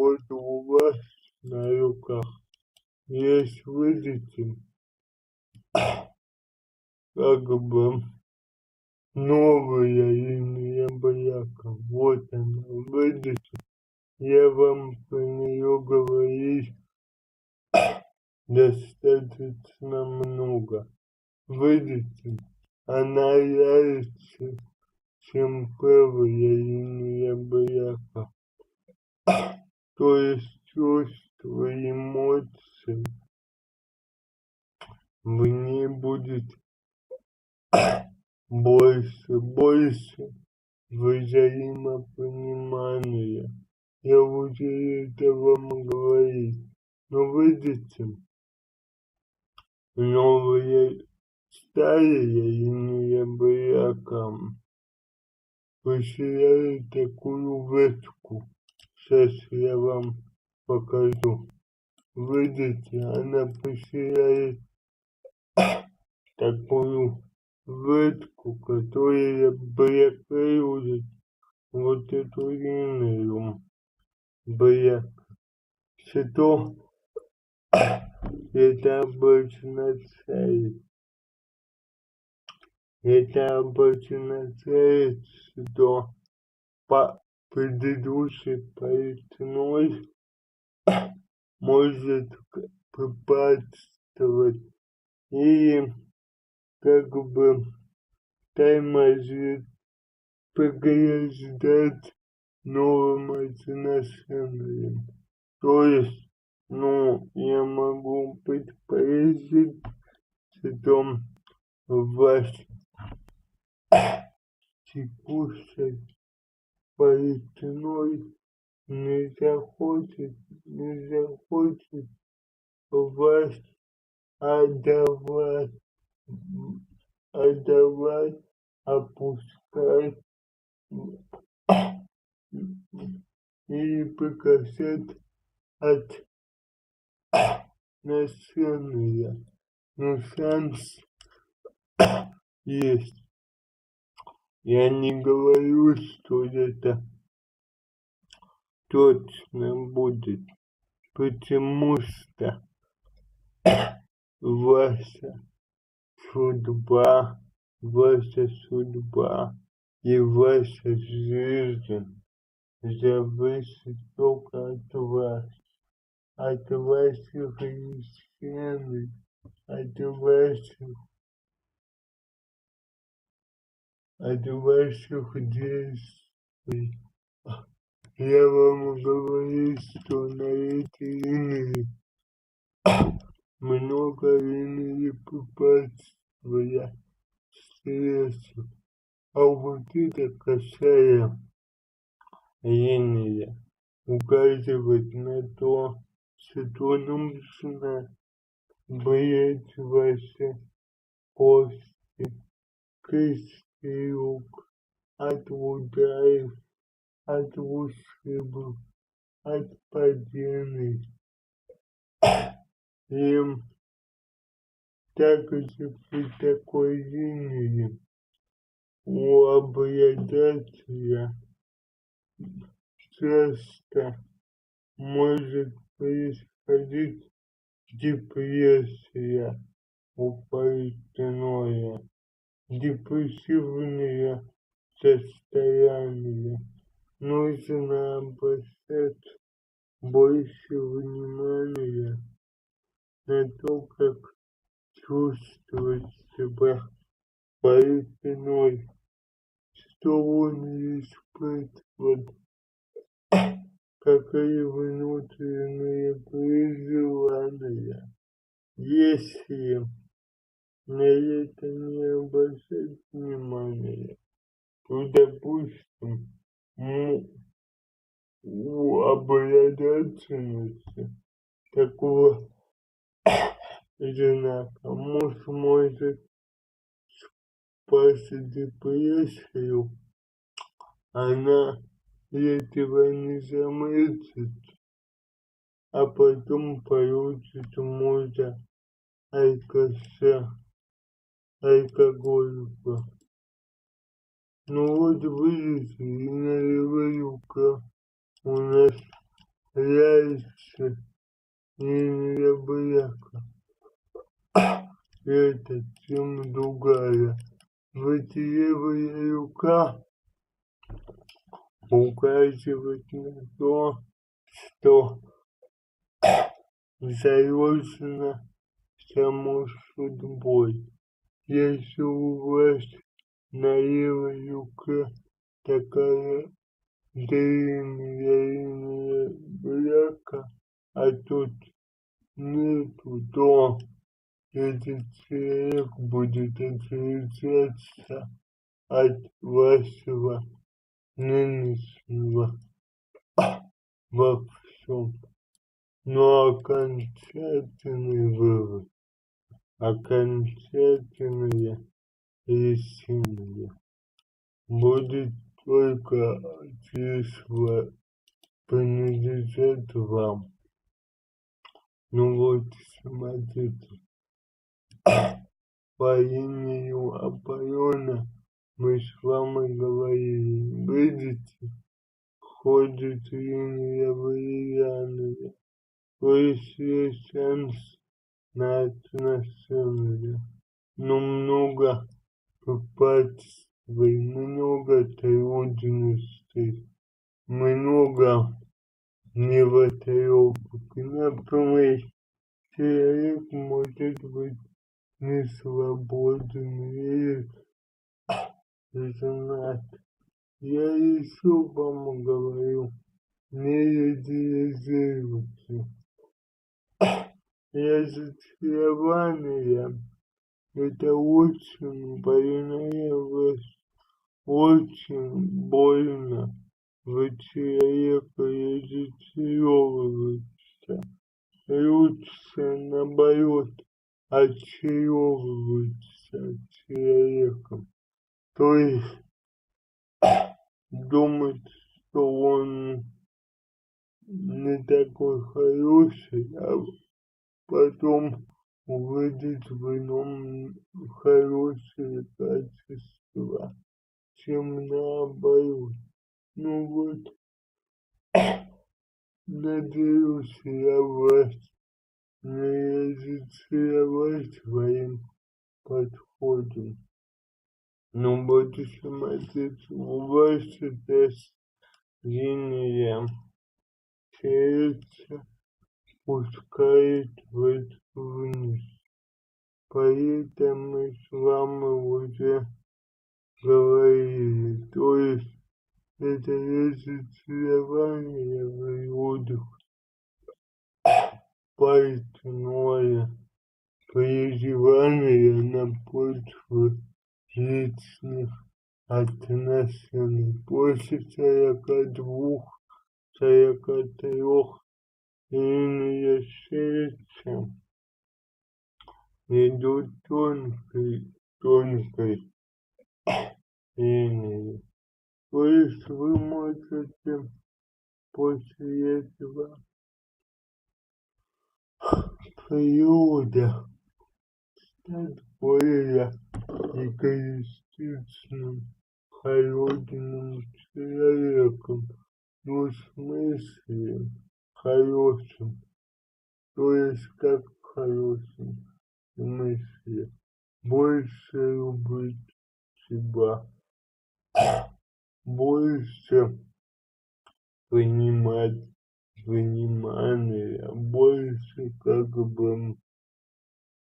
вот у вас на руках есть, видите, как бы новая линия бляка. Вот она, видите, я вам про нее говорить достаточно много. Видите, она ярче, чем первая линия бляка. То есть чувства, эмоции в ней будет больше взаимопонимания. Я уже это вам говорил. Но видите, новая старая линия бляка потеряет такую ветку. Сейчас я вам покажу. Видите, она потеряет такую ветку, которая блокирует вот эту линию бляка. Что это обычно цель. Это обычно цель, что по предыдущей поясной может препятствовать или как бы тормозит, преграждать новым отношениям. То есть, я могу предположить, что ваш текущий поясной не захочет вас отдавать, опускать и прекращать отношения. Но шанс есть. Я не говорю, что это точно будет, потому что ваша судьба и ваша жизнь зависит только от вас, от ваших решений, от ваших действий. Я вам говорю, что на этой линии много линий препятствия, стрессов. А вот эта косая линия указывает на то, что нужно брать ваши кости, кисти рук от ударов, от ушибов, от падений. И также при такой линии у обладателя часто может происходить депрессия упорядоченная, депрессивные состояния. Нужно обращать больше внимания на то, как чувствовать себя больной, что он испытывает, какие внутренние переживания. Если на это не обращать внимания, то, допустим, у обладательницы такого знака муж может спать депрессию, она этого не заметит, а потом получит мужа алкоголика. Ну вот видите, и на левой руке у нас яйца и яблоко. Это тема другая. Вытягивая рука указывает на то, что заложено само судьбой. Если у вас на левой руке такая длинная бляка, а тут нету, то этот человек будет отличаться от вашего нынешнего во всем. Но окончательный вывод, окончательное решение будет только числа принадлежат вам. Ну вот, смотрите, по имени Аполлона мы с вами говорили, видите, ходит линия влияния, то есть шанс на отношения, но много препятствий, много трудностей, много невотребок. Например, человек может быть не свободен или женат. Я еще вам говорю, не идеализируйте. Разочарование — это очень больная, очень больно. Вы человека разочаровываете. Лучше, наоборот, очаровываться человеком. То есть думать, что он не такой хороший, а потом увидеть в нем хорошие качества, чем наоборот. Ну вот, надеюсь, я вас не разочаровать своим подходом. Ну вот, смотрите, у вас сейчас линия сердца пускает вниз. Поэтому с вами уже говорили, то есть это разочарование выводит партнера, переживания на почве личных отношений. После 42-43 линия сердца идет тонкой линией. То есть вы можете после этого периода стать более эгоистичным, холодным человеком. Ну, в смысле хорошим. То есть как в хорошем смысле. Больше любить себя, больше принимать внимание, больше как бы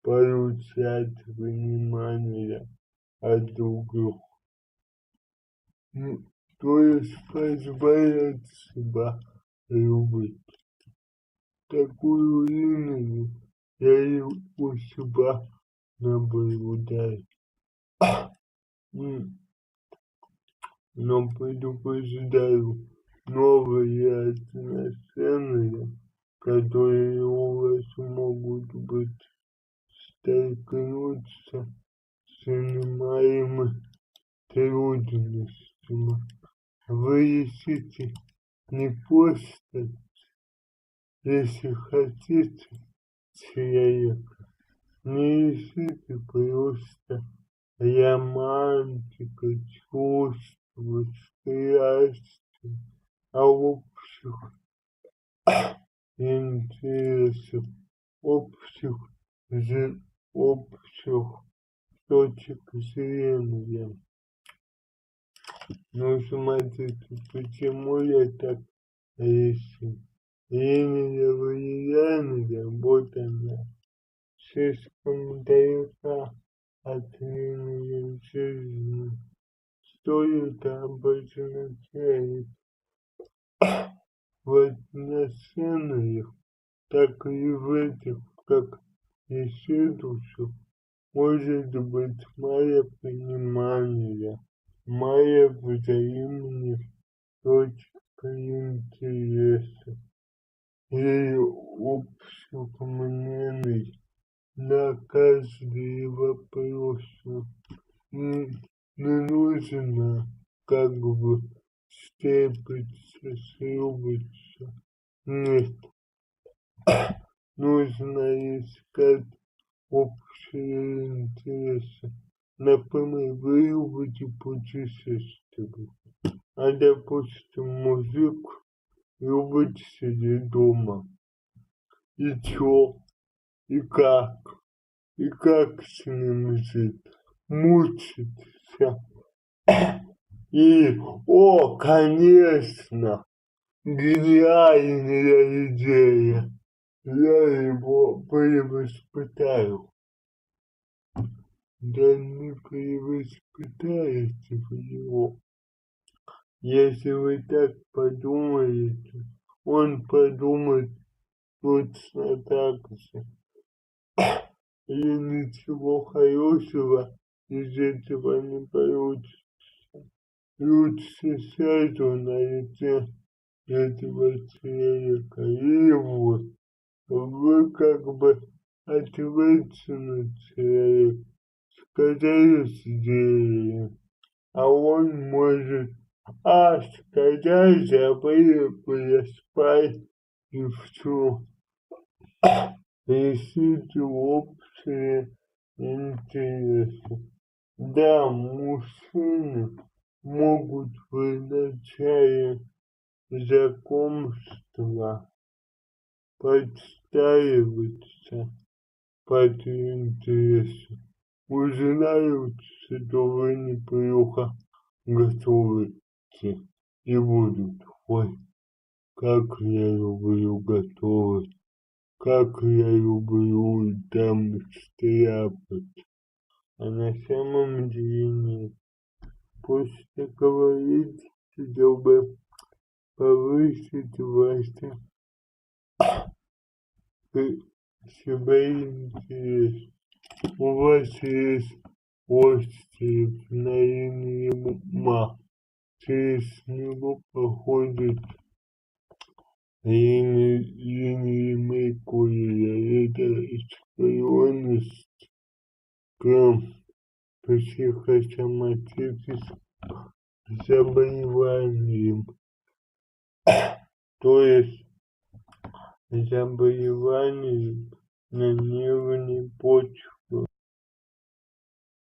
получать внимание от других. Ну, то есть позволять себя любить. Такую линию я и у себя наблюдаю. Но предупреждаю, новые отношения, которые у вас могут быть, столкнуться с немалыми трудностями. Вы ищите не просто, если хотите, человека, не ищите просто романтика, чувства, страсти, а общих интересов, общих общих точек зрения. Ну, смотрите, почему я так решил. Именно влияние работа на слишком далека от реальной жизни. Стоит обозначать в отношениях, так и в этих, как и следующих, может быть мое понимание, моя взаимная точка интереса и общих мнений на каждый вопрос. Не, не нужно как бы степиться, срубиться. Нет, нужно искать общие интересы. Например, вы любите путешествовать, а допустим, мужик любит сидеть дома. И чё? И как? И как с ним жить? Мучиться. И, конечно, гениальная идея. Я его перевоспитаю. Да не перевоспитаете вы его. Если вы так подумаете, он подумает точно так же. И ничего хорошего из этого не получится. Лучше сяду найти этого человека. И вот вы как бы ответственный человек, сказали идеи, а он может, сказать, забыли переспать и все. Решите общие интересы. Да, мужчины могут в начале знакомства подстраиваться под интересы. Узнают, что вы неплохо готовите и будут: ой, как я люблю готовить, как я люблю там стряпать. А на самом деле нет. Просто говорить, чтобы повысить ваши себя интерес. У вас есть острый мгновение ума. Через него проходит линия Меркурия. Это склонность к психосоматическим заболеваниям. То есть заболеваниям на нервной почве.